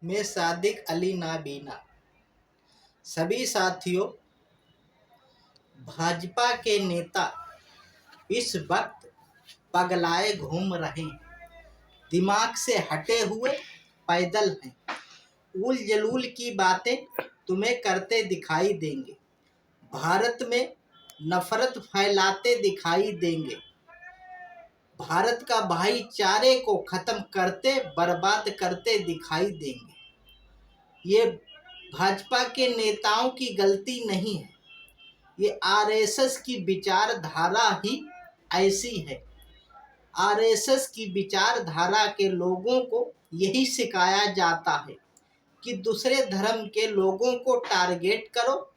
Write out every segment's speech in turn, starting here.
मैं सादिक अली नाबीना। सभी साथियों, भाजपा के नेता इस वक्त पगलाए घूम रहे हैं, दिमाग से हटे हुए पैदल हैं। उल जलूल की बातें तुम्हें करते दिखाई देंगे, भारत में नफरत फैलाते दिखाई देंगे, भारत का भाईचारे को खत्म करते बर्बाद करते दिखाई देंगे। ये भाजपा के नेताओं की गलती नहीं है, ये आरएसएस की विचारधारा ही ऐसी है। आरएसएस की विचारधारा के लोगों को यही सिखाया जाता है कि दूसरे धर्म के लोगों को टारगेट करो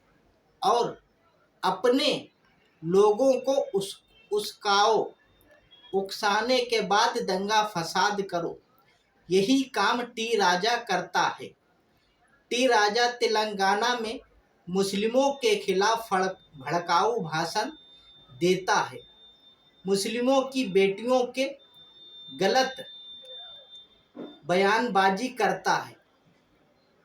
और अपने लोगों को उस्काओ, उकसाने के बाद दंगा फसाद करो। यही काम टी राजा करता है। टी राजा तेलंगाना में मुस्लिमों के खिलाफ भड़काऊ भाषण देता है, मुस्लिमों की बेटियों के गलत बयानबाजी करता है,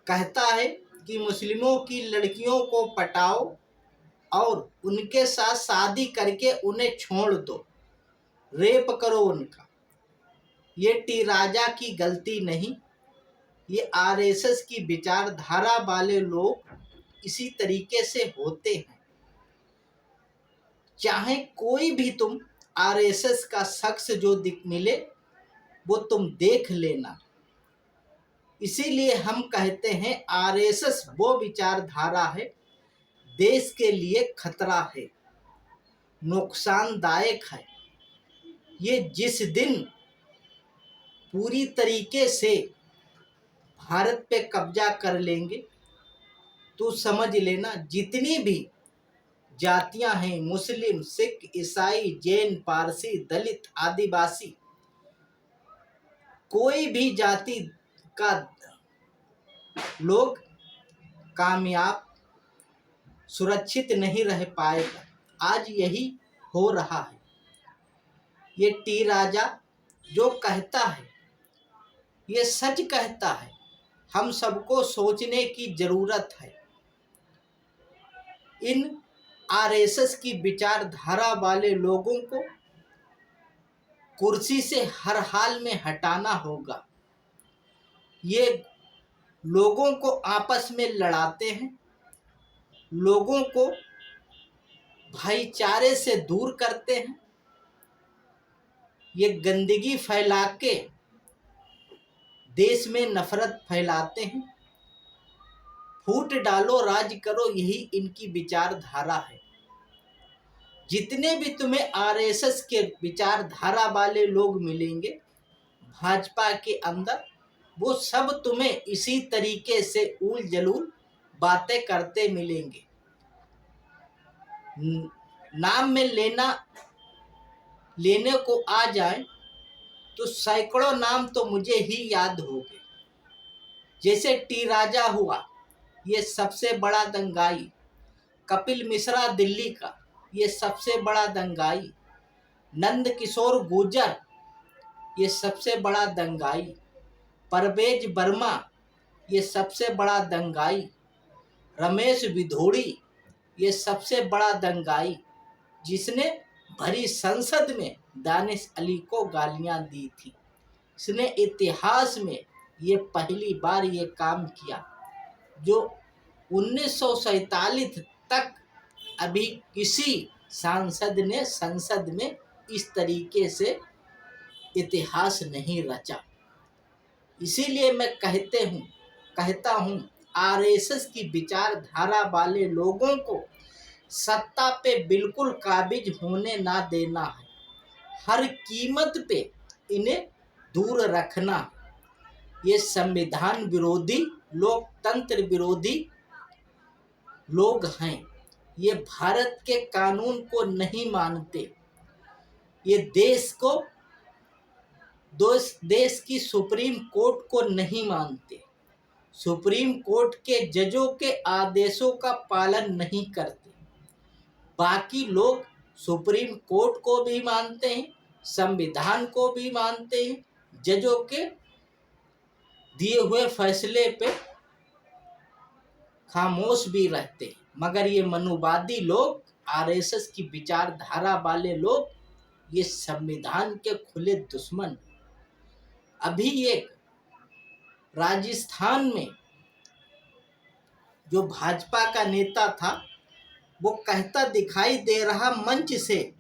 कहता है कि मुस्लिमों की लड़कियों को पटाओ और उनके साथ शादी करके उन्हें छोड़ दो, रेप करो उनका। ये टी राजा की गलती नहीं, ये आरएसएस की विचारधारा वाले लोग इसी तरीके से होते हैं। चाहे कोई भी तुम आरएसएस का शख्स जो दिख मिले वो तुम देख लेना। इसीलिए हम कहते हैं आरएसएस वो विचारधारा है, देश के लिए खतरा है, नुकसानदायक है। ये जिस दिन पूरी तरीके से भारत पे कब्जा कर लेंगे तो समझ लेना जितनी भी जातियां हैं, मुस्लिम, सिख, ईसाई, जैन, पारसी, दलित, आदिवासी, कोई भी जाति का लोग कामयाब सुरक्षित नहीं रह पाएगा। आज यही हो रहा है। ये टी राजा जो कहता है ये सच कहता है। हम सबको सोचने की जरूरत है। इन आरएसएस की विचारधारा वाले लोगों को कुर्सी से हर हाल में हटाना होगा। ये लोगों को आपस में लड़ाते हैं, लोगों को भाईचारे से दूर करते हैं, ये गंदगी फैला के देश में नफरत फैलाते हैं। फूट डालो राज करो, यही इनकी विचारधारा है। जितने भी तुम्हें आरएसएस के विचारधारा वाले लोग मिलेंगे भाजपा के अंदर, वो सब तुम्हें इसी तरीके से उल जलूल बातें करते मिलेंगे। नाम में लेने को आ जाए तो सैकड़ों नाम तो मुझे ही याद हो गए। जैसे टी राजा हुआ, ये सबसे बड़ा दंगाई। कपिल मिश्रा दिल्ली का, ये सबसे बड़ा दंगाई। नंद किशोर गुर्जर, ये सबसे बड़ा दंगाई। परवेज वर्मा, ये सबसे बड़ा दंगाई। रमेश विधोड़ी, ये सबसे बड़ा दंगाई, जिसने भरी संसद में दानिश अली को गालियां दी थी। इसने इतिहास में ये पहली बार ये काम किया, जो 1947 तक अभी किसी सांसद ने संसद में इस तरीके से इतिहास नहीं रचा। इसीलिए मैं कहता हूँ आरएसएस की विचारधारा वाले लोगों को सत्ता पे बिल्कुल काबिज होने ना देना है। हर कीमत पे इन्हें दूर रखना। ये संविधान विरोधी, लोकतंत्र विरोधी लोग हैं। ये भारत के कानून को नहीं मानते। ये देश की सुप्रीम कोर्ट को नहीं मानते। सुप्रीम कोर्ट के जजों के आदेशों का पालन नहीं करते। बाकी लोग सुप्रीम कोर्ट को भी मानते हैं, संविधान को भी मानते हैं, जजों के दिए हुए फैसले पे खामोश भी रहते हैं, मगर ये मनुवादी लोग, आरएसएस की विचारधारा वाले लोग, ये संविधान के खुले दुश्मन। अभी एक राजस्थान में जो भाजपा का नेता था, वो कहता दिखाई दे रहा मंच से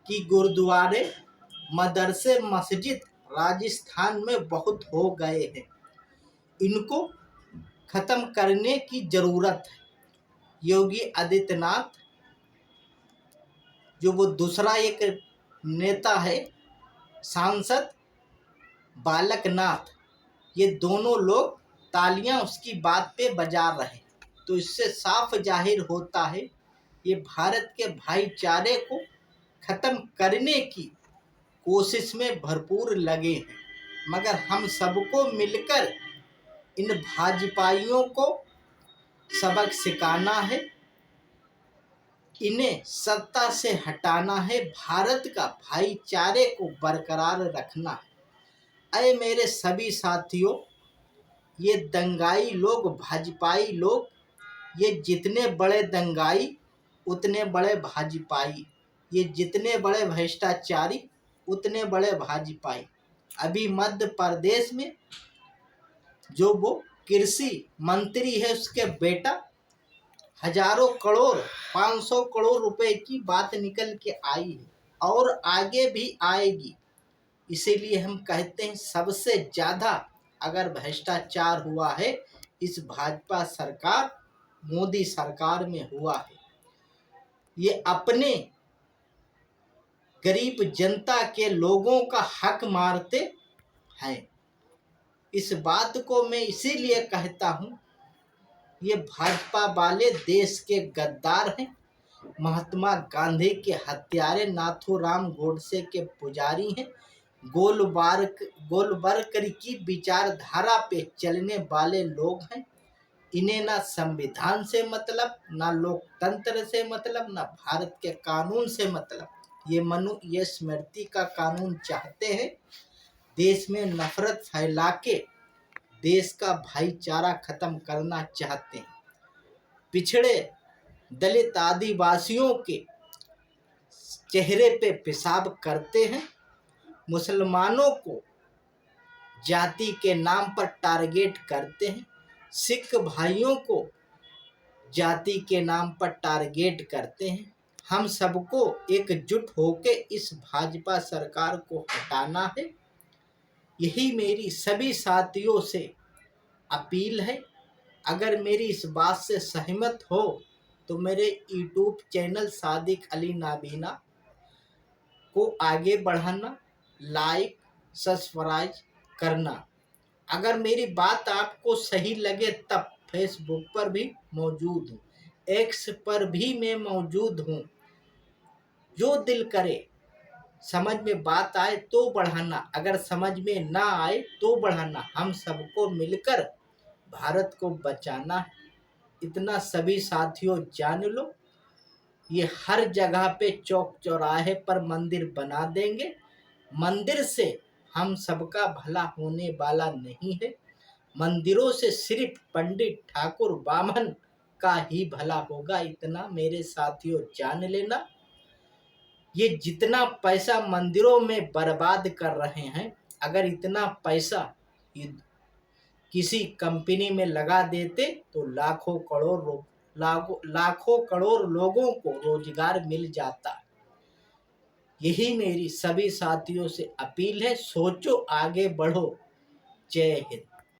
कि गुरुद्वारे, मदरसे, मस्जिद राजस्थान में बहुत हो गए हैं, इनको खत्म करने की जरूरत है। योगी आदित्यनाथ, जो वो दूसरा एक नेता है, सांसद बालकनाथ, ये दोनों लोग तालियां उसकी बात पे बजा रहे हैं। तो इससे साफ जाहिर होता है ये भारत के भाईचारे को खत्म करने की कोशिश में भरपूर लगे हैं। मगर हम सबको मिलकर इन भाजपाइयों को सबक सिखाना है, इन्हें सत्ता से हटाना है, भारत का भाईचारे को बरकरार रखना है। अरे मेरे सभी साथियों, ये दंगाई लोग, भाजपाई लोग, ये जितने बड़े दंगाई उतने बड़े भाजपाई, ये जितने बड़े भ्रष्टाचारी उतने बड़े भाजपाई। अभी मध्य प्रदेश में जो वो कृषि मंत्री है, उसके बेटा हजारों करोड़, 500 करोड़ रुपए की बात निकल के आई है और आगे भी आएगी। इसीलिए हम कहते हैं सबसे ज़्यादा अगर भ्रष्टाचार हुआ है इस भाजपा सरकार, मोदी सरकार में हुआ है। ये अपने गरीब जनता के लोगों का हक मारते हैं। इस बात को मैं इसीलिए कहता हूँ, ये भाजपा वाले देश के गद्दार हैं, महात्मा गांधी के हत्यारे, नाथूराम गोडसे के पुजारी हैं, गोलबर्कर की विचारधारा पे चलने वाले लोग हैं। इन्हें ना संविधान से मतलब, ना लोकतंत्र से मतलब, ना भारत के कानून से मतलब। ये स्मृति का कानून चाहते हैं, देश में नफरत फैला के देश का भाईचारा खत्म करना चाहते हैं। पिछड़े दलित आदिवासियों के चेहरे पे पेशाब करते हैं, मुसलमानों को जाति के नाम पर टारगेट करते हैं, सिख भाइयों को जाति के नाम पर टारगेट करते हैं। हम सबको एकजुट होकर इस भाजपा सरकार को हटाना है। यही मेरी सभी साथियों से अपील है। अगर मेरी इस बात से सहमत हो तो मेरे यूट्यूब चैनल सादिक अली नाबीना को आगे बढ़ाना, लाइक, सब्सक्राइब करना। अगर मेरी बात आपको सही लगे तब फेसबुक पर भी मौजूद हूँ, एक्स पर भी मैं मौजूद हूँ। जो दिल करे, समझ में बात आए तो बढ़ाना, अगर समझ में ना आए तो बढ़ाना। हम सबको मिलकर भारत को बचाना है, इतना सभी साथियों जान लो। ये हर जगह पे चौक चौराहे पर मंदिर बना देंगे, मंदिर से हम सबका भला होने वाला नहीं है। मंदिरों से सिर्फ पंडित, ठाकुर, बामन का ही भला होगा, इतना मेरे साथियों जान लेना। ये जितना पैसा मंदिरों में बर्बाद कर रहे हैं, अगर इतना पैसा किसी कंपनी में लगा देते तो लाखों करोड़ लोगों को रोजगार मिल जाता। यही मेरी सभी साथियों से अपील है, सोचो, आगे बढ़ो। जय हिंद।